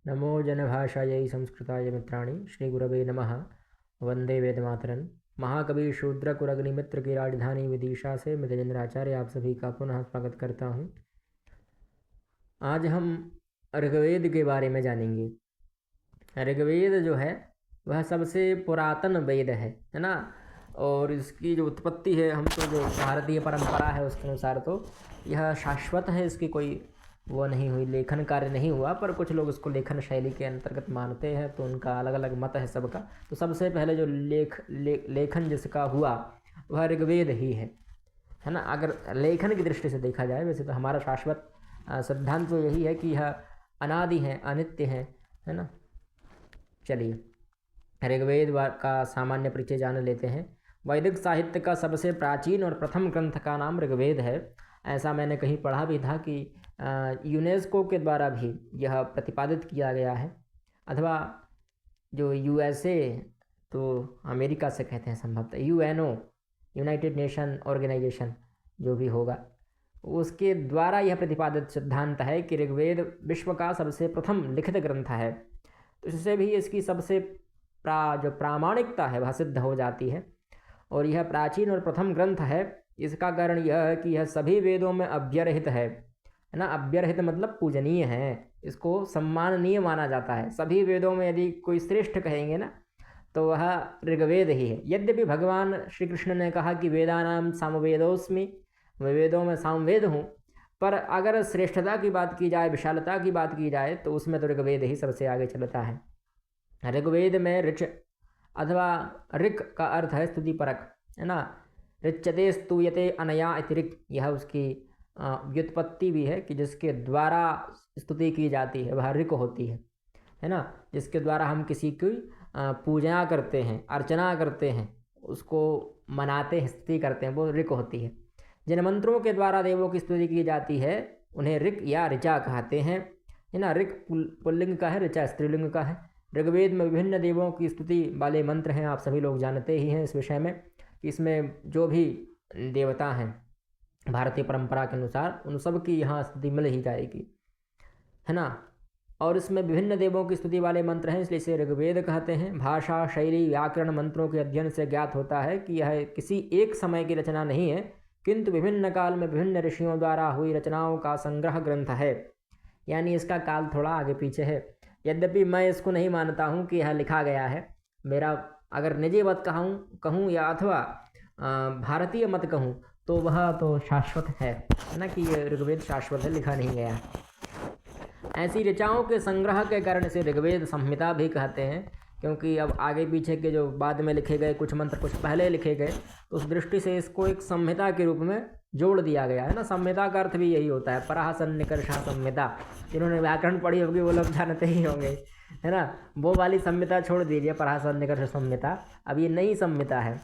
नमो जनभाषायै संस्कृताय मित्राणि श्रीगुरवे नमः। वंदे वेदमातरन्। महाकवि शूद्रकुरग्निमित्र की राजधानी विदिशा से मैं तेजेंद्र आचार्य आप सभी का पुनः स्वागत करता हूँ। आज हम ऋग्वेद के बारे में जानेंगे। ऋग्वेद जो है वह सबसे पुरातन वेद है ना। और इसकी जो उत्पत्ति है, हम तो जो भारतीय परंपरा है उसके अनुसार तो यह शाश्वत है, इसकी कोई वो नहीं हुई, लेखन कार्य नहीं हुआ, पर कुछ लोग इसको लेखन शैली के अंतर्गत मानते हैं, तो उनका अलग अलग मत है सबका। तो सबसे पहले जो लेखन जिसका हुआ वह ऋग्वेद ही है ना। अगर लेखन की दृष्टि से देखा जाए, वैसे तो हमारा शाश्वत सिद्धांत तो यही है कि यह अनादि है, अनित्य है ना। चलिए ऋग्वेद का सामान्य परिचय जान लेते हैं। वैदिक साहित्य का सबसे प्राचीन और प्रथम ग्रंथ का नाम ऋग्वेद है। ऐसा मैंने कहीं पढ़ा भी था कि यूनेस्को के द्वारा भी यह प्रतिपादित किया गया है, अथवा जो यूएसए तो अमेरिका से कहते हैं संभवतः, यूएनओ यूनाइटेड नेशन ऑर्गेनाइजेशन जो भी होगा, उसके द्वारा यह प्रतिपादित सिद्धांत है कि ऋग्वेद विश्व का सबसे प्रथम लिखित ग्रंथ है। तो इससे भी इसकी सबसे जो प्रामाणिकता है वह सिद्ध हो जाती है। और यह प्राचीन और प्रथम ग्रंथ है, इसका कारण यह है कि यह सभी वेदों में अव्यरहित है ना। अव्यरहित मतलब पूजनीय है, इसको सम्माननीय माना जाता है। सभी वेदों में यदि कोई श्रेष्ठ कहेंगे ना तो वह ऋग्वेद ही है। यद्यपि भगवान श्री कृष्ण ने कहा कि वेदानाम सामवेदोस्मि, मैं वेदों में सामवेद हूँ, पर अगर श्रेष्ठता की बात की जाए, विशालता की बात की जाए, तो उसमें तो ऋग्वेद ही सबसे आगे चलता है। ऋग्वेद में ऋच अथवा ऋक का अर्थ है स्तुति परक, है ना। ऋच्यते स्तूयते अनया अतिरिक्त, यह उसकी व्युत्पत्ति भी है कि जिसके द्वारा स्तुति की जाती है वह ऋक होती है ना। जिसके द्वारा हम किसी की पूजा करते हैं, अर्चना करते हैं, उसको मनाते हैं, स्तुति करते हैं, वो ऋक होती है। जिन मंत्रों के द्वारा देवों की स्तुति की जाती है उन्हें ऋक या ऋचा कहते हैं, है ना। ऋक पुल्लिंग का है, ऋचा स्त्रीलिंग का है। ऋग्वेद में विभिन्न देवों की स्तुति वाले मंत्र हैं, आप सभी लोग जानते ही हैं इस विषय में कि इसमें जो भी देवता हैं भारतीय परंपरा के अनुसार उन सब की यहाँ स्तुति मिल ही जाएगी, है ना। और इसमें विभिन्न देवों की स्तुति वाले मंत्र हैं, इसलिए इसे ऋग्वेद कहते हैं। भाषा, शैली, व्याकरण, मंत्रों के अध्ययन से ज्ञात होता है कि यह किसी एक समय की रचना नहीं है, किंतु विभिन्न काल में विभिन्न ऋषियों द्वारा हुई रचनाओं का संग्रह ग्रंथ है। यानी इसका काल थोड़ा आगे पीछे है। यद्यपि मैं इसको नहीं मानता हूँ कि यह लिखा गया है। मेरा अगर निजी मत कहूँ या अथवा भारतीय मत कहूँ तो वह तो शाश्वत है ना, कि ये ऋग्वेद शाश्वत है, लिखा नहीं गया। ऐसी ऋचाओं के संग्रह के कारण से ऋग्वेद संहिता भी कहते हैं, क्योंकि अब आगे पीछे के जो बाद में लिखे गए कुछ मंत्र कुछ पहले लिखे गए, तो उस दृष्टि से इसको एक संहिता के रूप में जोड़ दिया गया है ना। संहिता का अर्थ भी यही होता है, पराह निकर्षा संहिता। जिन्होंने व्याकरण पढ़ी होगी वो लोग जानते ही होंगे, है ना। वो वाली संहिता छोड़ दीजिए, पराह निकर्ष संहिता। अब ये नई संहिता है।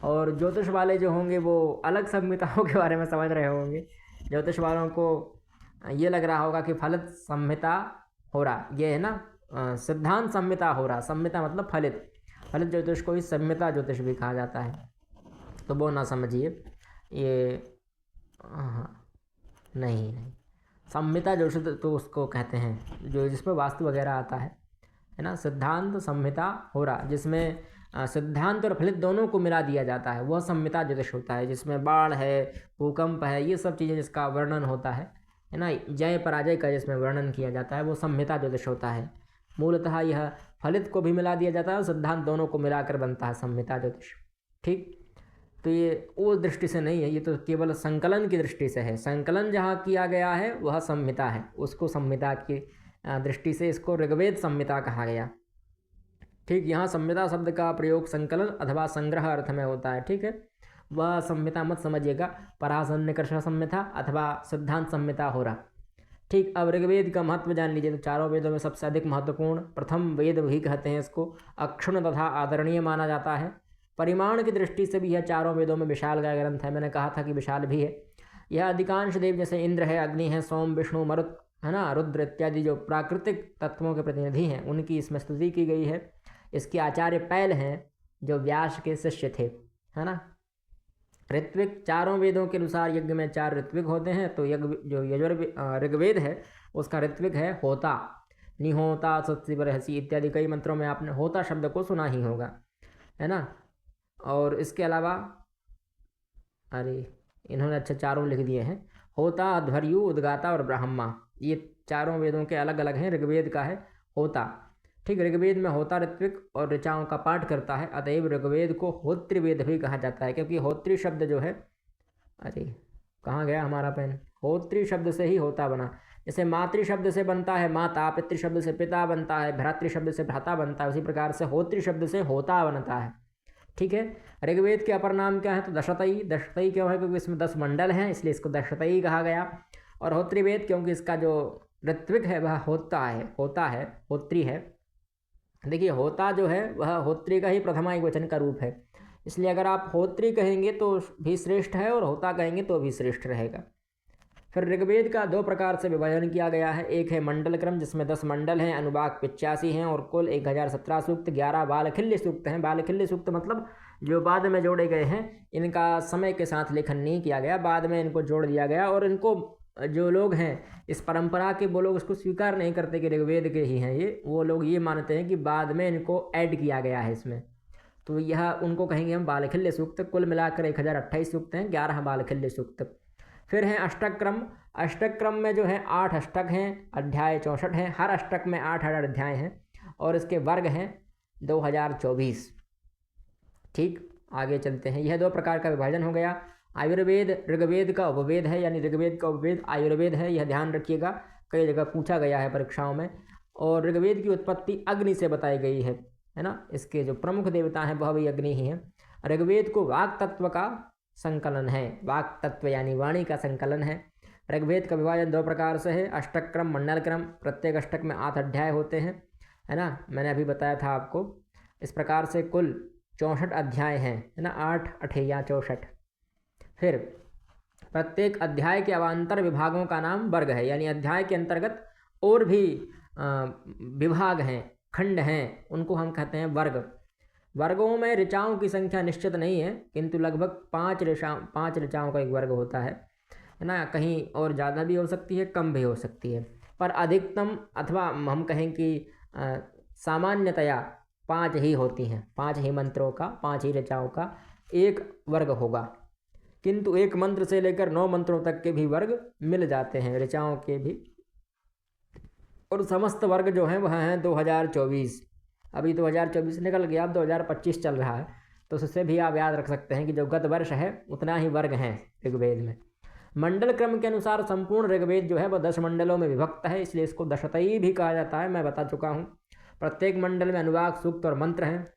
और ज्योतिष वाले जो होंगे वो अलग संहिताओं के बारे में समझ रहे होंगे। ज्योतिष वालों को ये लग रहा होगा कि फलित संहिता हो रहा, ये है ना, सिद्धांत संहिता हो रहा। संहिता मतलब फलित, फलित ज्योतिष को ही संहिता ज्योतिष भी कहा जाता है, तो वो ना समझिए ये। नहीं, संहिता ज्योतिष तो उसको कहते हैं जो जिसमें वास्तु वगैरह आता है ना। सिद्धांत संहिता हो रहा, जिसमें सिद्धांत और फलित दोनों को मिला दिया जाता है, वह संहिता ज्योतिष होता है। जिसमें बाढ़ है, भूकंप है, ये सब चीज़ें जिसका वर्णन होता है ना, जय पराजय का जिसमें वर्णन किया जाता है, वो संहिता ज्योतिष होता है। मूलतः यह फलित को भी मिला दिया जाता है और सिद्धांत दोनों को मिलाकर बनता है संहिता ज्योतिष। ठीक, तो ये उस दृष्टि से नहीं है, ये तो केवल संकलन की दृष्टि से है। संकलन जहाँ किया गया है वह संहिता है, उसको संहिता की दृष्टि से इसको ऋग्वेद संहिता कहा गया। ठीक, यहाँ संहिता शब्द का प्रयोग संकलन अथवा संग्रह अर्थ में होता है। ठीक है, वह संहिता मत समझिएगा, परासन्निकर्ष संहिता अथवा सिद्धांत संहिता हो रहा। ठीक, अब ऋग्वेद का महत्व जान लीजिए। तो चारों वेदों में सबसे अधिक महत्वपूर्ण प्रथम वेद भी कहते हैं इसको, अक्षुण्ण तथा आदरणीय माना जाता है। परिमाण की दृष्टि से भी यह चारों वेदों में विशाल का ग्रंथ है। मैंने कहा था कि विशाल भी है। यह अधिकांश देव जैसे इंद्र है, अग्नि है, सोम, विष्णु, मरुत, है ना, रुद्र इत्यादि जो प्राकृतिक तत्वों के प्रतिनिधि हैं उनकी इसमें स्तुति की गई है। इसके आचार्य पैल हैं जो व्यास के शिष्य थे, है ना। ऋत्विक, चारों वेदों के अनुसार यज्ञ में 4 ऋत्विक होते हैं। तो यज्ञ जो ऋग्वेद है उसका ऋत्विक है होता। निहोता सत्सी बरहसी इत्यादि कई मंत्रों में आपने होता शब्द को सुना ही होगा, है ना। और इसके अलावा अरे इन्होंने अच्छा चारों लिख दिए हैं, होता, अध्वर्यु, उद्गाता और ब्राह्मा, ये चारों वेदों के अलग अलग हैं। ऋग्वेद का है होता, ठीक। ऋग्वेद में होता ऋत्विक और ऋचाओं का पाठ करता है, अतएव ऋग्वेद को होत्रिवेद भी कहा जाता है, क्योंकि होत्री शब्द जो है, अरे कहाँ गया हमारा पेन, होत्री शब्द से ही होता बना। जैसे मातृ शब्द से बनता है माता, पितृ शब्द से पिता बनता है, भ्रातृ शब्द से भ्राता बनता है, उसी प्रकार से होत्री शब्द से होता बनता है, ठीक है। ऋग्वेद के अपर नाम क्या है, तो दशतई। दशतई क्यों है, क्योंकि इसमें 10 मंडल हैं, इसलिए इसको दशतई कहा गया। और होत्रिवेद क्योंकि इसका जो ऋत्विक है वह होता है, होत्री है। देखिए होता जो है वह होत्री का ही प्रथमा एक वचन का रूप है, इसलिए अगर आप होत्री कहेंगे तो भी श्रेष्ठ है और होता कहेंगे तो भी श्रेष्ठ रहेगा। फिर ऋग्वेद का 2 प्रकार से विभाजन किया गया है। एक है मंडल क्रम, जिसमें 10 मंडल हैं, अनुवाक 85 हैं और कुल 1017 सूक्त, 11 बालखिल्य सूक्त हैं। बालखिल्य सूक्त मतलब जो बाद में जोड़े गए हैं, इनका समय के साथ लेखन नहीं किया गया, बाद में इनको जोड़ दिया गया। और इनको जो लोग हैं इस परंपरा के, वो लोग इसको स्वीकार नहीं करते कि ऋग्वेद के ही हैं ये, वो लोग ये मानते हैं कि बाद में इनको ऐड किया गया है इसमें, तो यह उनको कहेंगे हम बालखिल्य सूक्त। कुल मिलाकर 1028 सूक्त हैं, 11 बालखिल्य सूक्त। फिर हैं अष्टक क्रम। अष्टक क्रम में जो है 8 अष्टक हैं, अध्याय 64 हैं, हर अष्टक में 8 अध्याय हैं और इसके वर्ग हैं 2024, ठीक। आगे चलते हैं, यह 2 प्रकार का विभाजन हो गया। आयुर्वेद ऋग्वेद का उपवेद है, यानी ऋग्वेद का उपवेद आयुर्वेद है, यह ध्यान रखिएगा, कई जगह पूछा गया है परीक्षाओं में। और ऋग्वेद की उत्पत्ति अग्नि से बताई गई है ना। इसके जो प्रमुख देवता हैं वह भी अग्नि ही हैं। ऋग्वेद को वाक तत्व का संकलन है, वाक तत्व यानी वाणी का संकलन है। ऋग्वेद का विभाजन 2 प्रकार से है, अष्टक क्रम, मंडल क्रम। प्रत्येक अष्टक में 8 अध्याय होते हैं, है ना, मैंने अभी बताया था आपको। इस प्रकार से कुल 64 अध्याय हैं, है ना, 8 अठैया 64। फिर प्रत्येक अध्याय के अवान्तर विभागों का नाम वर्ग है, यानी अध्याय के अंतर्गत और भी विभाग हैं, खंड हैं, उनको हम कहते हैं वर्ग। वर्गों में ऋचाओं की संख्या निश्चित नहीं है, किंतु लगभग 5 ऋचाओं का एक वर्ग होता है ना। कहीं और ज़्यादा भी हो सकती है, कम भी हो सकती है, पर अधिकतम अथवा हम कहें कि सामान्यतया 5 ही होती हैं। 5 ही मंत्रों का, 5 ही ऋचाओं का एक वर्ग होगा, किंतु एक मंत्र से लेकर 9 मंत्रों तक के भी वर्ग मिल जाते हैं, ऋचाओं के भी। और समस्त वर्ग जो हैं वह हैं 2024। अभी 2024 निकल गया, अब 2025 चल रहा है, तो उससे भी आप याद रख सकते हैं कि जो गत वर्ष है उतना ही वर्ग हैं ऋग्वेद में। मंडल क्रम के अनुसार संपूर्ण ऋग्वेद जो है वह 10 मंडलों में विभक्त है, इसलिए इसको दशतई भी कहा जाता है, मैं बता चुका हूँ। प्रत्येक मंडल में अनुवाक, सूक्त और मंत्र हैं,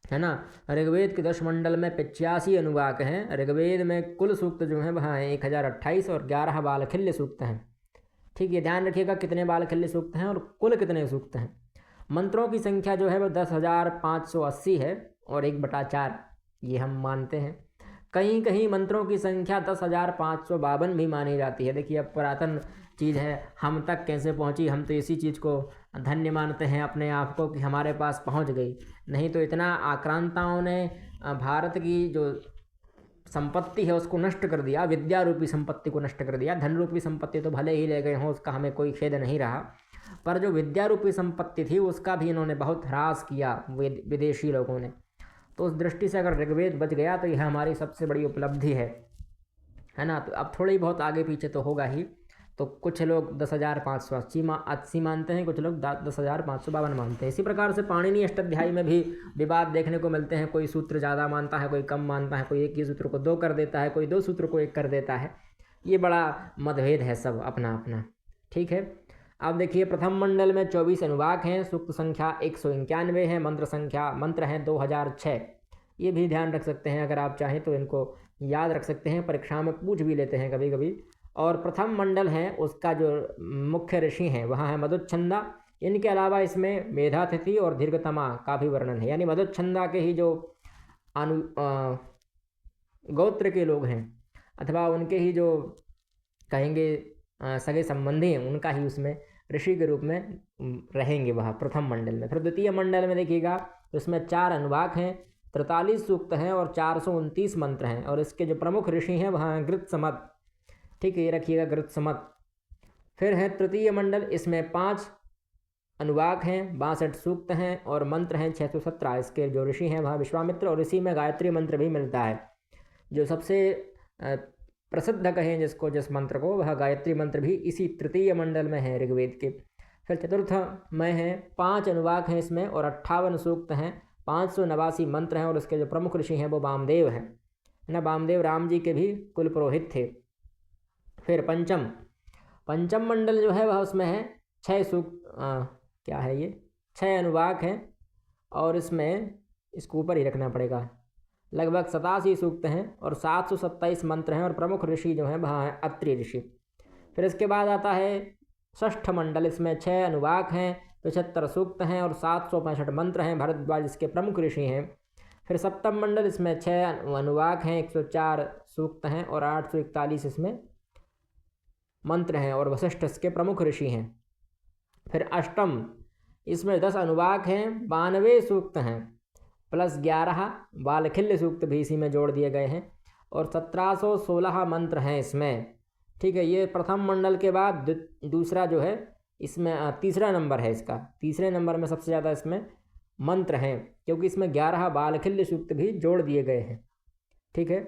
है ना। ऋग्वेद के 10 मंडल में 85 अनुवाक हैं। ऋग्वेद में कुल सूक्त जो हैं वह हैं 1028 और 11 बालखिल्य सूक्त हैं, ठीक। ये ध्यान रखिएगा कितने बालखिल्य सूक्त हैं और कुल कितने सूक्त हैं। मंत्रों की संख्या जो है वह 10,580 है और 1/4 ये हम मानते हैं। कहीं कहीं मंत्रों की संख्या 10,552 भी मानी जाती है। देखिए अब पुरातन चीज़ है, हम तक कैसे पहुंची, हम तो इसी चीज़ को धन्य मानते हैं अपने आप को कि हमारे पास पहुंच गई, नहीं तो इतना आक्रांताओं ने भारत की जो संपत्ति है उसको नष्ट कर दिया, विद्या रूपी संपत्ति को नष्ट कर दिया। धन रूपी संपत्ति तो भले ही ले गए हों, उसका हमें कोई खेद नहीं रहा, पर जो विद्या रूपी संपत्ति थी उसका भी इन्होंने बहुत ह्रास किया विदेशी लोगों ने। तो उस दृष्टि से अगर ऋग्वेद बच गया तो यह हमारी सबसे बड़ी उपलब्धि है ना। तो अब थोड़ी बहुत आगे पीछे तो होगा ही, तो कुछ लोग 10,580 मानते हैं, कुछ लोग 10,552 मानते हैं। इसी प्रकार से पाणिनि अष्टाध्यायी में भी विवाद देखने को मिलते हैं, कोई सूत्र ज़्यादा मानता है, कोई कम मानता है, कोई एक ही सूत्र को 2 कर देता है, कोई 2 सूत्र को 1 कर देता है। ये बड़ा मतभेद है सब अपना अपना, ठीक है। अब देखिए प्रथम मंडल में 24 अनुवाक हैं, सूक्त संख्या 191 है, मंत्र हैं 2006। ये भी ध्यान रख सकते हैं, अगर आप चाहें तो इनको याद रख सकते हैं, परीक्षा में पूछ भी लेते हैं कभी कभी। और प्रथम मंडल है उसका जो मुख्य ऋषि हैं वहाँ है मधुच्छंदा। इनके अलावा इसमें मेधातिथि और दीर्घतमा का भी वर्णन है, यानी मधुच्छंदा के ही जो गोत्र के लोग हैं अथवा उनके ही जो कहेंगे सगे संबंधी हैं, उनका ही उसमें ऋषि के रूप में रहेंगे वह प्रथम मंडल में। फिर द्वितीय मंडल में देखिएगा तो इसमें 4 अनुवाक हैं, 43 सूक्त हैं और 429 मंत्र हैं। और इसके जो प्रमुख ऋषि हैं वहाँ हैं गृत्समत, ठीक है, ये रखिएगा गृत्समत। फिर है तृतीय मंडल, इसमें 5 अनुवाक हैं, 62 सूक्त हैं और मंत्र हैं 617। इसके जो ऋषि हैं वह विश्वामित्र, और इसी में गायत्री मंत्र भी मिलता है। जो सबसे प्रसिद्ध कहें जिसको, जिस मंत्र को, वह गायत्री मंत्र भी इसी तृतीय मंडल में है ऋग्वेद के। फिर चतुर्थ में है 5 अनुवाक हैं इसमें और 58 सूक्त हैं, 589 मंत्र हैं, और इसके जो प्रमुख ऋषि हैं वो वामदेव हैं, है ना। वामदेव राम जी के भी कुल पुरोहित थे। फिर पंचम मंडल जो है वह उसमें है 6 सूक्त, क्या है ये, 6 अनुवाक हैं, और इसमें इसको ऊपर ही रखना पड़ेगा, लगभग 87 सूक्त हैं और 727 मंत्र हैं, और प्रमुख ऋषि जो हैं वह हैं अत्रि ऋषि। फिर इसके बाद आता है षष्ठ मंडल, इसमें 6 अनुवाक हैं, 75 सूक्त हैं और 765 मंत्र हैं, भरद्वाज इसके प्रमुख ऋषि हैं। फिर सप्तम मंडल, इसमें 6 अनुवाक हैं, 104 सूक्त हैं और 841 इसमें मंत्र हैं, और वशिष्ठ इसके प्रमुख ऋषि हैं। फिर अष्टम, इसमें 10 अनुवाक हैं, 92 सूक्त हैं प्लस 11 बालखिल्य सूक्त भी इसी में जोड़ दिए गए हैं, और 1716 मंत्र हैं इसमें। ठीक है, ये प्रथम मंडल के बाद दूसरा जो है इसमें तीसरा नंबर है इसका। तीसरे नंबर में सबसे ज़्यादा इसमें मंत्र हैं, क्योंकि इसमें 11 बालखिल्य सूक्त भी जोड़ दिए गए हैं। ठीक है,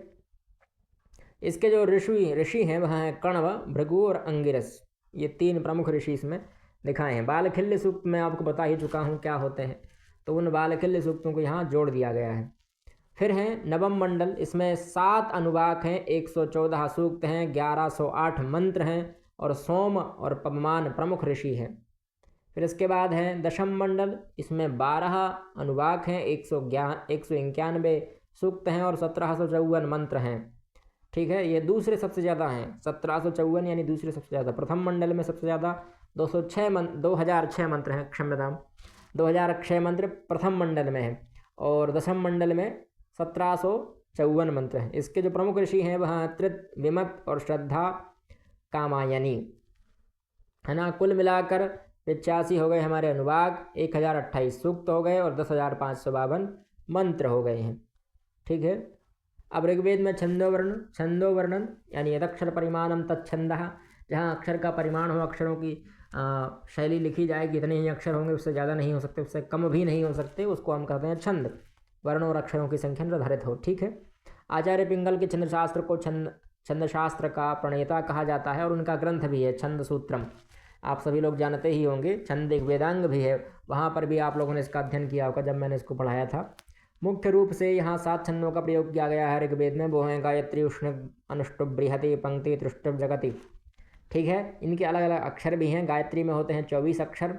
इसके जो ऋषि हैं वह हैं कण्व, भृगु और अंगिरस। ये 3 प्रमुख ऋषि इसमें दिखाए हैं। बालखिल्य सूक्त मैं आपको बता ही चुका हूँ क्या होते हैं, तो उन बालखिल्य सूक्तों को यहाँ जोड़ दिया गया है। फिर हैं नवम मंडल, इसमें 7 अनुवाक हैं, 114 सूक्त हैं, 1108 मंत्र हैं, और सोम और पवमान प्रमुख ऋषि हैं। फिर इसके बाद है दशम मंडल, इसमें 12 अनुवाक हैं, 191 सूक्त हैं और 1754 मंत्र हैं। ठीक है, ये दूसरे सबसे ज़्यादा हैं, 1754 यानी दूसरे सबसे ज़्यादा। प्रथम मंडल में सबसे ज़्यादा 2006 मंत्र हैं, क्षम्यताम, 2006 मंत्र प्रथम मंडल में है, और दशम मंडल में 1754 मंत्र हैं। इसके जो प्रमुख ऋषि हैं वह त्रित, विमत और श्रद्धा कामायनी, है ना। कुल मिलाकर 85 हो गए हमारे अनुवाक, 1028 सूक्त हो गए और 10,552 मंत्र हो गए हैं। ठीक है, अब ऋग्वेद में छंदो वर्णन यानी यदक्षर परिमाणम तच्छंदः, जहाँ अक्षर का परिमाण हो, अक्षरों की शैली लिखी जाए कि इतने ही अक्षर होंगे, उससे ज़्यादा नहीं हो सकते, उससे कम भी नहीं हो सकते, उसको हम कहते हैं छंद। वर्णों और अक्षरों की संख्या निर्धारित हो। ठीक है, आचार्य पिंगल के छंदशास्त्र को छंदशास्त्र का प्रणेता कहा जाता है, और उनका ग्रंथ भी है छंद सूत्रम। आप सभी लोग जानते ही होंगे, छंद एक वेदांग भी है, वहाँ पर भी आप लोगों ने इसका अध्ययन किया होगा जब मैंने इसको पढ़ाया था। मुख्य रूप से यहाँ 7 छंदों का प्रयोग किया गया है ऋग्वेद में, वो हैं गायत्री, उष्णिक, अनुष्टुप, बृहति, पंक्ति, त्रिष्टुप, जगति। ठीक है, इनके अलग अलग अक्षर भी हैं। गायत्री में होते हैं 24 अक्षर।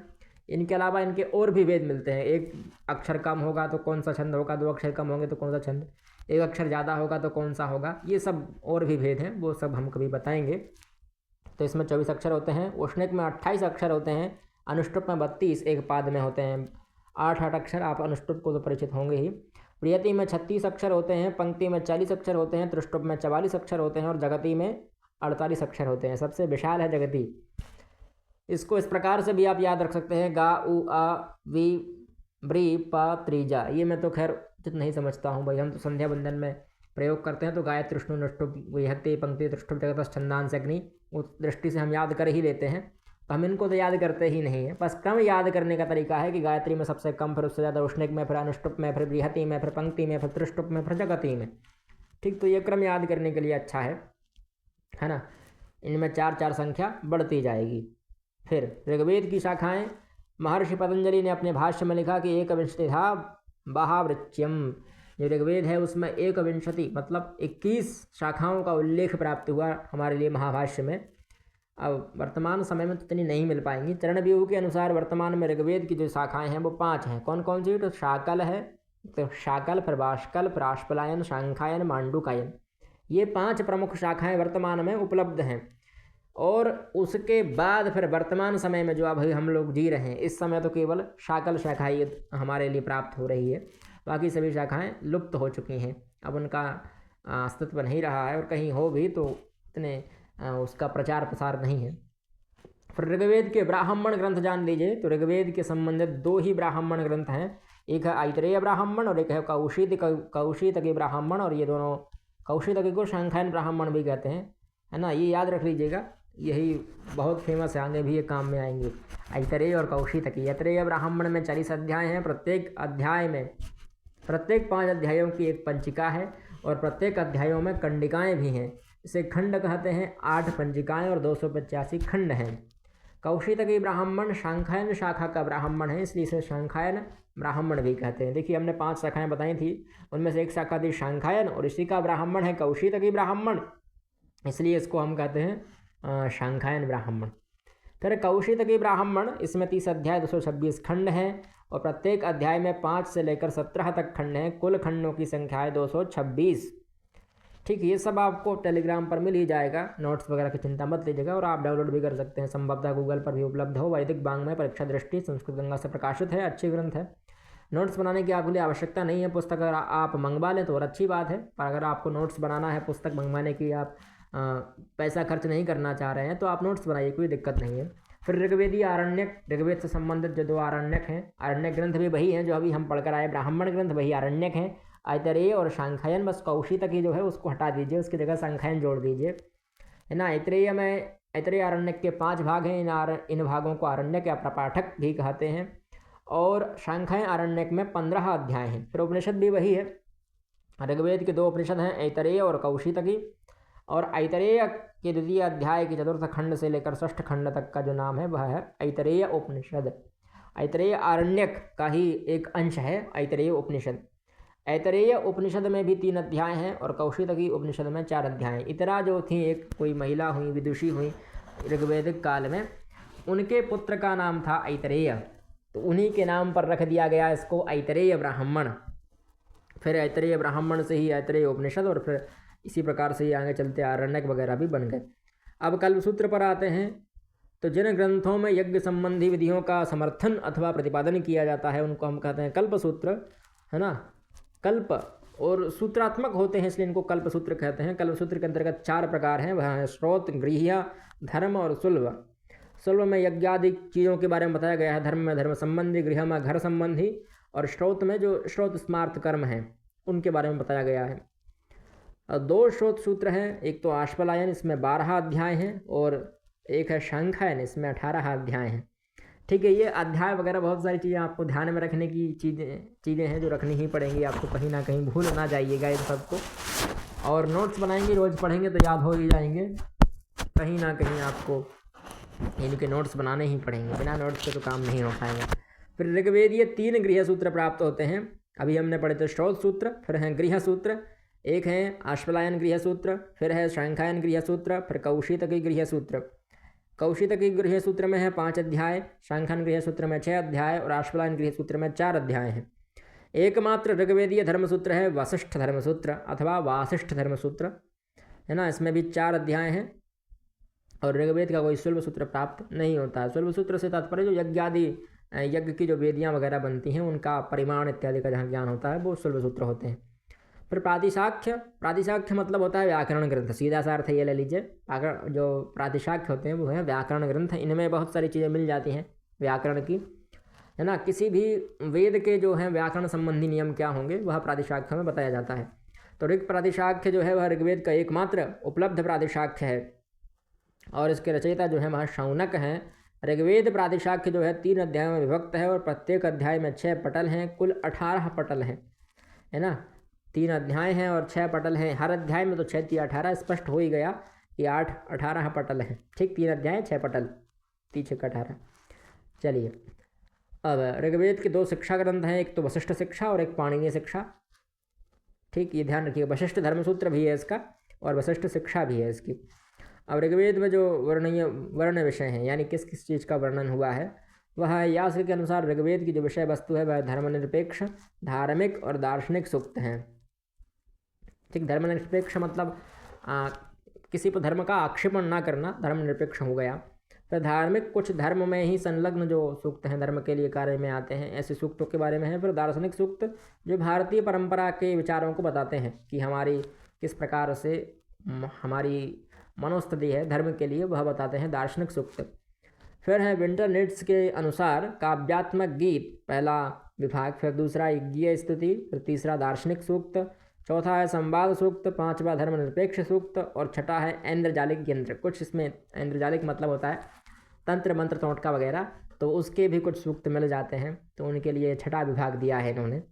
इनके अलावा इनके और भी भेद मिलते हैं। एक अक्षर कम होगा तो कौन सा छंद होगा, 2 अक्षर कम होंगे तो कौन सा छंद, 1 अक्षर ज़्यादा होगा तो कौन सा होगा, ये सब और भी भेद हैं, वो सब हम कभी बताएंगे। तो इसमें 24 अक्षर होते हैं। उष्णिक में 28 अक्षर होते हैं, अनुष्टुप में 32 एक पाद में होते हैं, 8 अक्षर। आप अनुष्टुप को तो परिचित होंगे ही। बृहति में 36 अक्षर होते हैं, पंक्ति में 40 अक्षर होते हैं, त्रिष्टुप में 44 अक्षर होते हैं, और जगति में 48 अक्षर होते हैं। सबसे विशाल है जगति। इसको इस प्रकार से भी आप याद रख सकते हैं, गा, उ, आ, वी, ब्री, पा, त्रिजा। ये मैं तो खैर उचित नहीं समझता हूँ भाई, हम तो संध्या बंधन में प्रयोग करते हैं, तो गाय, तृष्णु, नष्टुप, विहत्ति, पंक्ति, त्रिष्टुप, जगत, छंदांश, अग्नि, उस दृष्टि से हम याद कर ही लेते हैं। तो हम इनको तो याद करते ही नहीं है, बस क्रम याद करने का तरीका है कि गायत्री में सबसे कम, फिर उससे ज़्यादा उष्णिक में, फिर अनुष्टुप में, फिर बृहति में, फिर पंक्ति में, फिर त्रिष्टुप में, फिर जगति में। ठीक, तो ये क्रम याद करने के लिए अच्छा है ना। इनमें 4-4 संख्या बढ़ती जाएगी। फिर ऋग्वेद की शाखाएं, महर्षि पतंजलि ने अपने भाष्य में लिखा कि 21 महावृच्यम। जो ऋग्वेद है उसमें 21 मतलब 21 शाखाओं का उल्लेख प्राप्त हुआ हमारे लिए महाभाष्य में। अब वर्तमान समय में तो इतनी नहीं मिल पाएंगी। चरणव्यूह के अनुसार वर्तमान में ऋग्वेद की जो शाखाएं हैं वो 5 हैं। कौन कौन सी? तो शाकल है, तो शाकल, फिर बाष्कल, फिर आश्पलायन, शांखायन, मांडुकायन। ये 5 प्रमुख शाखाएं वर्तमान में उपलब्ध हैं। और उसके बाद फिर वर्तमान समय में जो अभी हम लोग जी रहे हैं, इस समय तो केवल शाकल शाखा ही हमारे लिए प्राप्त हो रही है, बाकी सभी शाखाएं लुप्त हो चुकी हैं। अब उनका अस्तित्व नहीं रहा है, और कहीं हो भी तो इतने उसका प्रचार प्रसार नहीं है। फिर ऋग्वेद के ब्राह्मण ग्रंथ जान लीजिए, तो ऋग्वेद के संबंधित 2 ही ब्राह्मण ग्रंथ हैं। एक है आइतरेय ब्राह्मण और एक है कौशितकी ब्राह्मण, और ये दोनों कौशितकी को शांखायन ब्राह्मण भी कहते हैं, है ना। ये याद रख लीजिएगा, यही बहुत फेमस है, आगे भी ये काम में आएंगे। ऐतरेय और कौशितकी। ऐतरेय ब्राह्मण में 40 अध्याय हैं। प्रत्येक अध्याय में, प्रत्येक 5 अध्यायों की एक पंचिका है और प्रत्येक अध्यायों में कंडिकाएँ भी हैं। इसे खंड कहते हैं। 8 पंचिकाएँ और 285 खंड हैं। कौशितकी ब्राह्मण शांखायन शाखा का ब्राह्मण है, इसलिए इसे शांखायन ब्राह्मण भी कहते हैं। देखिए हमने 5 शाखाएं बताई थी, उनमें से एक शाखा थी शांखायन और इसी का ब्राह्मण है कौशितकी ब्राह्मण, इसलिए इसको हम कहते हैं शांखायन ब्राह्मण। फिर कौशितकी ब्राह्मण, इसमें 30 अध्याय 226 खंड हैं और प्रत्येक अध्याय में 5 से लेकर 17 तक खंड हैं। कुल खंडों की संख्या है 226। ठीक, ये सब आपको टेलीग्राम पर मिल ही जाएगा। नोट्स वगैरह की चिंता मत लीजिएगा और आप डाउनलोड भी कर सकते हैं। संभवतः गूगल पर भी उपलब्ध हो। वैदिक वाङ्मय परीक्षा दृष्टि संस्कृत गंगा से प्रकाशित है, अच्छी ग्रंथ है। नोट्स बनाने की आपके लिए आवश्यकता नहीं है। पुस्तक अगर आप मंगवा लें तो और अच्छी बात है, पर अगर आपको नोट्स बनाना है, पुस्तक मंगवाने की आप पैसा खर्च नहीं करना चाह रहे हैं तो आप नोट्स बनाइए, कोई दिक्कत नहीं है। फिर ऋग्वेदी आरण्यक, ऋग्वेद से संबंधित जो 2 आरण्यक हैं, आरण्यक ग्रंथ भी वही हैं जो अभी हम पढ़कर आए। ब्राह्मण ग्रंथ वही आरण्यक हैं, ऐतरेय और शांखायन। बस कौशितकी जो है उसको हटा दीजिए, उसकी जगह शांखायन जोड़ दीजिए, है ना। ऐतरेय में, ऐतरेय आरण्यक के 5 भाग हैं। इन भागों को आरण्यक या प्रपाठक भी कहते हैं। और शांखायन आरण्यक में 15 अध्याय हैं। फिर उपनिषद भी वही है। ऋग्वेद के 2 उपनिषद हैं, ऐतरेय और कौशितकी। और ऐतरेय के द्वितीय अध्याय के 4th खंड से लेकर 6th खंड तक का जो नाम है वह है ऐतरेय उपनिषद। ऐतरेय आरण्यक का ही एक अंश है ऐतरेय उपनिषद। ऐतरेय उपनिषद में भी 3 अध्याय हैं और कौशितकी उपनिषद में 4 अध्याय हैं। इतरा जो थी, एक कोई महिला हुई, विदुषी हुई ऋग्वेदिक काल में, उनके पुत्र का नाम था ऐतरेय, तो उन्हीं के नाम पर रख दिया गया इसको ऐतरेय ब्राह्मण। फिर ऐतरेय ब्राह्मण से ही ऐतरेय उपनिषद और फिर इसी प्रकार से ही आगे चलते आरण्यक वगैरह भी बन गए। अब कल्पसूत्र पर आते हैं। तो जिन ग्रंथों में यज्ञ संबंधी विधियों का समर्थन अथवा प्रतिपादन किया जाता है उनको हम कहते हैं कल्पसूत्र, है ना। कल्प और सूत्रात्मक होते हैं, इसलिए इनको कल्पसूत्र कहते हैं। कल्पसूत्र के अंतर्गत 4 प्रकार हैं, वह है श्रोत, गृह्य, धर्म और सुलभ। सुलभ में यज्ञादि चीज़ों के बारे में बताया गया है। धर्म में धर्म संबंधी, गृह में घर संबंधी और श्रोत में जो श्रोत स्मार्त कर्म हैं उनके बारे में बताया गया है। 2 श्रोत सूत्र हैं, एक तो आश्वलायन, इसमें 12 अध्याय हैं और एक है शांखायन, इसमें 18 अध्याय हैं। ठीक है, ये अध्याय वगैरह बहुत सारी चीज़ें आपको ध्यान में रखने की चीज़ें हैं जो रखनी ही पड़ेंगी आपको, कहीं ना कहीं भूल ना जाइएगा इन सबको। और नोट्स बनाएंगे, रोज़ पढ़ेंगे तो याद हो ही जाएंगे। कहीं ना कहीं आपको इनके नोट्स बनाने ही पड़ेंगे, बिना नोट्स के तो काम नहीं हो पाएगा। फिर ऋग्वेदीय 3 गृह सूत्र प्राप्त होते हैं। अभी हमने पढ़े थे श्रोत सूत्र, फिर हैं गृह सूत्र, एक है आश्वलायन गृह सूत्र, फिर है शांखायन गृह सूत्र, फिर कौशितकी गृह सूत्र। कौशितकी गृह सूत्र में है 5 अध्याय, शांखायन गृह सूत्र में 6 अध्याय और आश्वलायन गृह सूत्र में 4 अध्याय हैं। एकमात्र ऋग्वेदीय धर्मसूत्र है वशिष्ठ धर्मसूत्र अथवा वासिष्ठ धर्मसूत्र, है ना। इसमें भी 4 अध्याय हैं और ऋग्वेद का कोई शुल्भ सूत्र प्राप्त नहीं होता है। शुल्भ सूत्र से तात्पर्य जो यज्ञ की जो वेदियाँ वगैरह बनती हैं उनका परिमाण इत्यादि का जहाँ ज्ञान होता है वो शुल्भ सूत्र होते हैं। फिर प्रातिशाख्य, प्रातिशाख्य मतलब होता है व्याकरण ग्रंथ, सीधा सा अर्थ ये ले लीजिए। अगर जो प्रातिशाख्य होते हैं वो है व्याकरण ग्रंथ, इनमें बहुत सारी चीज़ें मिल जाती हैं व्याकरण की, है ना। किसी भी वेद के जो हैं व्याकरण संबंधी नियम क्या होंगे वह प्रातिशाख्य में बताया जाता है। तो ऋग प्रातिशाख्य जो है वह ऋग्वेद का एकमात्र उपलब्ध प्रातिशाख्य है और इसके रचयिता जो है वह शौनक हैं। ऋग्वेद प्रातिशाख्य जो है 3 अध्यायों में विभक्त है और प्रत्येक अध्याय में 6 पटल हैं, कुल 18 पटल हैं, है ना। 3 अध्याय हैं और 6 पटल हैं। हर अध्याय में तो 6 × 18 स्पष्ट हो ही गया कि 18 पटल हैं। ठीक, 3 अध्याय 6 पटल, 3 × 18। चलिए, अब ऋग्वेद के 2 शिक्षा ग्रंथ हैं, एक तो वशिष्ठ शिक्षा और एक पाणिनीय शिक्षा। ठीक, ये ध्यान रखिए, वशिष्ठ धर्मसूत्र भी है इसका और वशिष्ठ शिक्षा भी है इसकी। अब ऋग्वेद में जो वर्ण विषय हैं, यानी किस किस चीज़ का वर्णन हुआ है, वह यास्क के अनुसार ऋग्वेद की जो विषय वस्तु है वह धर्मनिरपेक्ष, धार्मिक और दार्शनिक सूक्त हैं। ठीक, धर्मनिरपेक्ष मतलब किसी पर धर्म का आक्षेपण ना करना, धर्मनिरपेक्ष हो गया। फिर धार्मिक, कुछ धर्म में ही संलग्न जो सूक्त हैं, धर्म के लिए कार्य में आते हैं, ऐसे सूक्तों के बारे में है। फिर दार्शनिक सूक्त जो भारतीय परंपरा के विचारों को बताते हैं कि हमारी किस प्रकार से हमारी मनोस्थिति है धर्म के लिए, वह बताते हैं दार्शनिक सूक्त। फिर है विंटर नीड्स के अनुसार काव्यात्मक गीत, पहला विभाग, फिर दूसरा यज्ञीय स्तुति, फिर तीसरा दार्शनिक सूक्त, चौथा है संवाद सूक्त, पांचवा धर्मनिरपेक्ष सूक्त और छठा है ऐन्द्रजालिक यंत्र। कुछ इसमें ऐन्द्रजालिक मतलब होता है तंत्र मंत्र टोटका वगैरह, तो उसके भी कुछ सूक्त मिल जाते हैं, तो उनके लिए छठा विभाग दिया है इन्होंने।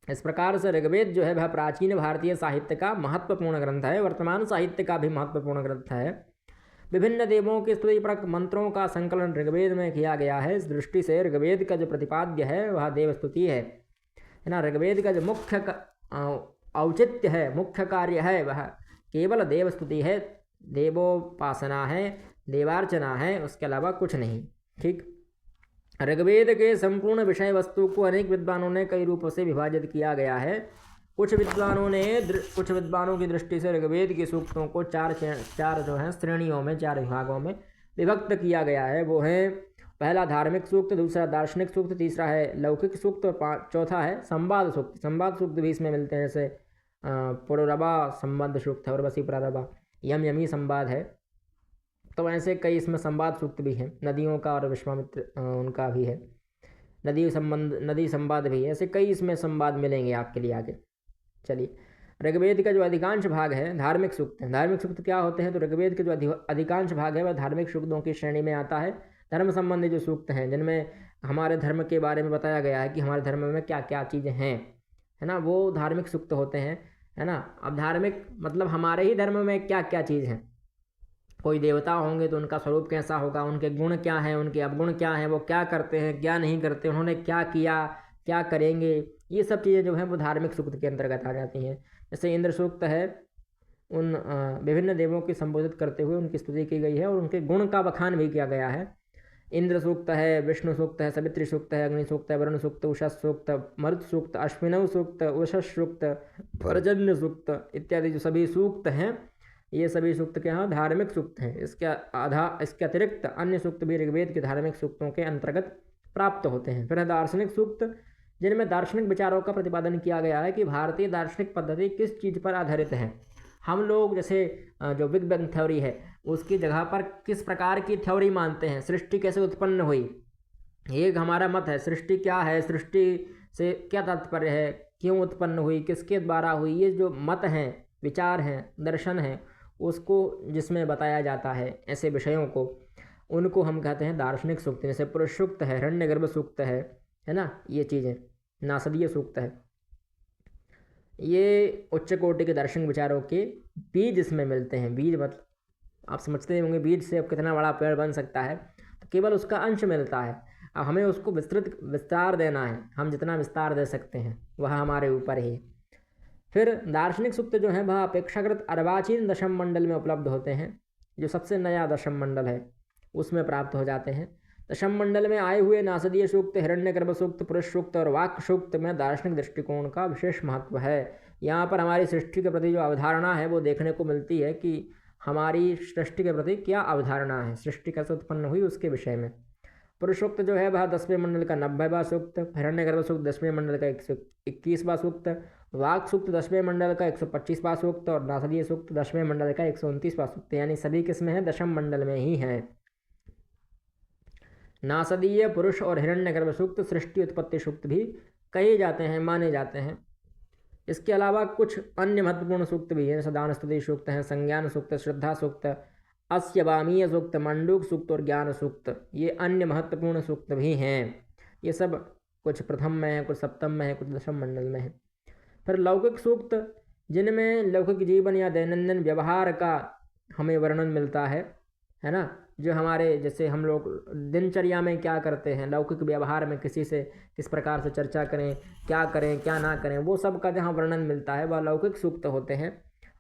इस प्रकार से ऋग्वेद जो है वह प्राचीन भारतीय साहित्य का महत्वपूर्ण ग्रंथ है, वर्तमान साहित्य का भी महत्वपूर्ण ग्रंथ है। विभिन्न देवों के स्तुतिपरक मंत्रों का संकलन ऋग्वेद में किया गया है। इस दृष्टि से ऋग्वेद का जो प्रतिपाद्य है वह देव स्तुति है ना। ऋग्वेद का जो मुख्य औचित्य है, मुख्य कार्य है, वह केवल देव स्तुति है, देवोपासना है, देवार्चना है, उसके अलावा कुछ नहीं। ठीक। ऋग्वेद के संपूर्ण विषय वस्तु को अनेक विद्वानों ने कई रूपों से विभाजित किया गया है। कुछ विद्वानों की दृष्टि से ऋग्वेद के सूक्तों को चार जो है श्रेणियों में, चार विभागों में विभक्त किया गया है। वो है पहला धार्मिक सूक्त, दूसरा दार्शनिक सूक्त, तीसरा है लौकिक सूक्त और चौथा है संवाद सूक्त। संवाद सूक्त भी इसमें मिलते हैं, जैसे पुररबा संबंध सूक्त है और वसी पुररबा यम यमी संवाद है। तो ऐसे कई इसमें संवाद सूक्त भी हैं, नदियों का और विश्वामित्र उनका भी है, नदी संवाद भी है। ऐसे कई इसमें संवाद मिलेंगे आपके लिए आगे। चलिए, ऋग्वेद का जो अधिकांश भाग है धार्मिक सूक्त है। धार्मिक सूक्त क्या होते हैं? तो ऋग्वेद के जो अधिकांश भाग है वह धार्मिक सूक्तों की श्रेणी में आता है। धर्म संबंधी जो सूक्त हैं, जिनमें हमारे धर्म के बारे में बताया गया है कि हमारे धर्म में क्या क्या चीज़ें हैं, है ना, वो धार्मिक सूक्त होते हैं, है ना। अब धार्मिक मतलब हमारे ही धर्म में क्या क्या चीज़ हैं। कोई देवता होंगे तो उनका स्वरूप कैसा होगा, उनके गुण क्या हैं, उनके अवगुण क्या हैं, वो क्या करते हैं क्या नहीं करते, उन्होंने क्या किया क्या करेंगे, ये सब चीज़ें जो हैं वो धार्मिक सूक्त के अंतर्गत आ जाती हैं। जैसे इंद्र सूक्त है, उन विभिन्न देवों की संबोधित करते हुए उनकी स्तुति की गई है और उनके गुण का बखान भी किया गया है। इंद्र सूक्त है, विष्णु सूक्त है, सवित्री सूक्त है, अग्नि सूक्त है, वरुण सूक्त, उषा सूक्त, मरुत सूक्त, अश्विनव सूक्त, उषस सूक्त, पर्जन्य सूक्त इत्यादि जो सभी सूक्त हैं, ये सभी सूक्त के यहाँ धार्मिक सूक्त हैं। इसके अतिरिक्त अन्य सूक्त भी ऋग्वेद के धार्मिक सूक्तों के अंतर्गत प्राप्त होते हैं। फिर है दार्शनिक सूक्त, जिनमें दार्शनिक विचारों का प्रतिपादन किया गया है कि भारतीय दार्शनिक पद्धति किस चीज़ पर आधारित है। हम लोग जैसे जो बिग बैंग थ्योरी है उसकी जगह पर किस प्रकार की थ्योरी मानते हैं, सृष्टि कैसे उत्पन्न हुई, ये हमारा मत है। सृष्टि क्या है, सृष्टि से क्या तात्पर्य है, क्यों उत्पन्न हुई, किसके द्वारा हुई, ये जो मत हैं, विचार हैं, दर्शन हैं, उसको जिसमें बताया जाता है ऐसे विषयों को, उनको हम कहते हैं दार्शनिक सूक्त। जैसे पुरुष सूक्त है, हिरण्यगर्भ सूक्त है ना, ये चीज़ें, नासदीय सूक्त है, ये उच्च कोटि के दार्शनिक विचारों के बीज इसमें मिलते हैं। बीज मतलब आप समझते होंगे बीज से अब कितना बड़ा पेड़ बन सकता है, तो केवल उसका अंश मिलता है। अब हमें उसको विस्तार देना है, हम जितना विस्तार दे सकते हैं वह हमारे ऊपर ही। फिर दार्शनिक सूक्त जो है वह अपेक्षाकृत अर्वाचीन दशम मंडल में उपलब्ध होते हैं। जो सबसे नया दशम मंडल है उसमें प्राप्त हो जाते हैं। दशम मंडल में आए हुए नासदीय सूक्त, हिरण्यगर्भ सूक्त, पुरुष सूक्त और वाक् सूक्त में दार्शनिक दृष्टिकोण का विशेष महत्व है। यहाँ पर हमारी सृष्टि के प्रति जो अवधारणा है वो देखने को मिलती है कि हमारी सृष्टि के प्रति क्या अवधारणा है, सृष्टि कैसे उत्पन्न हुई उसके विषय में। पुरुष सूक्त जो है वह 10वें मंडल का 90वां सूक्त, हिरण्यगर्भ सूक्त 10वें मंडल का 121वां सूक्त, वाक् सूक्त 10वें मंडल का 125वां सूक्त और नासदीय सूक्त 10वें मंडल का 129वां सूक्त, यानी सभी किस्में हैं दशम मंडल में ही हैं। नासदीय, पुरुष और हिरण्यगर्भ सूक्त सृष्टि उत्पत्ति सूक्त भी कहे जाते हैं, माने जाते हैं। इसके अलावा कुछ अन्य महत्वपूर्ण सूक्त भी हैं, जैसे दान स्तुति सूक्त हैं, संज्ञान सूक्त, श्रद्धा सूक्त, अस्यवामीय सूक्त, मंडूक सूक्त और ज्ञान सूक्त, ये अन्य महत्वपूर्ण सूक्त भी हैं। ये सब कुछ प्रथम में है, कुछ सप्तम में है, कुछ दशम मंडल में है। फिर लौकिक सूक्त, जिनमें लौकिक जीवन या दैनंदिन व्यवहार का हमें वर्णन मिलता है ना, जो हमारे जैसे हम लोग दिनचर्या में क्या करते हैं, लौकिक व्यवहार में किसी से किस प्रकार से चर्चा करें, क्या ना करें, वो सब का जहाँ वर्णन मिलता है वह लौकिक सूक्त होते हैं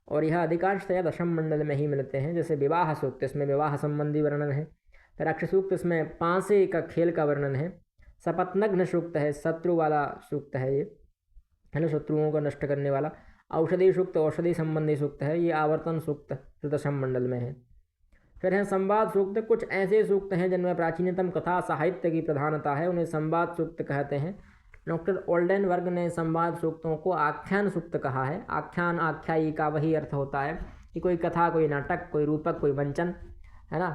और यह अधिकांशतया दशम मंडल में ही मिलते हैं। जैसे विवाह सूक्त, इसमें विवाह संबंधी वर्णन है। फिर अक्ष सूक्त, इसमें पांसे का खेल का वर्णन है। सपत्नघ्न सूक्त है, शत्रु वाला सूक्त है ये, है ना, शत्रुओं को नष्ट करने वाला। औषधि सूक्त, औषधि संबंधी सूक्त है, ये आवर्तन सूक्त जो दशम मंडल में है। फिर है संवाद सूक्त, कुछ ऐसे सूक्त हैं जिनमें प्राचीनतम कथा साहित्य की प्रधानता है, उन्हें संवाद सूक्त कहते हैं। डॉक्टर ओल्डेनबर्ग ने संवाद सूक्तों को आख्यान सूक्त कहा है। आख्यान, आख्यायी का वही अर्थ होता है कि कोई कथा, कोई नाटक, कोई रूपक, कोई वंचन, है ना।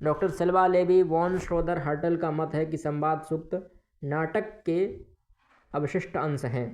डॉक्टर सिल्वा लेवी वॉन श्रोदर हर्टल का मत है कि संवाद सूक्त नाटक के अवशिष्ट अंश हैं।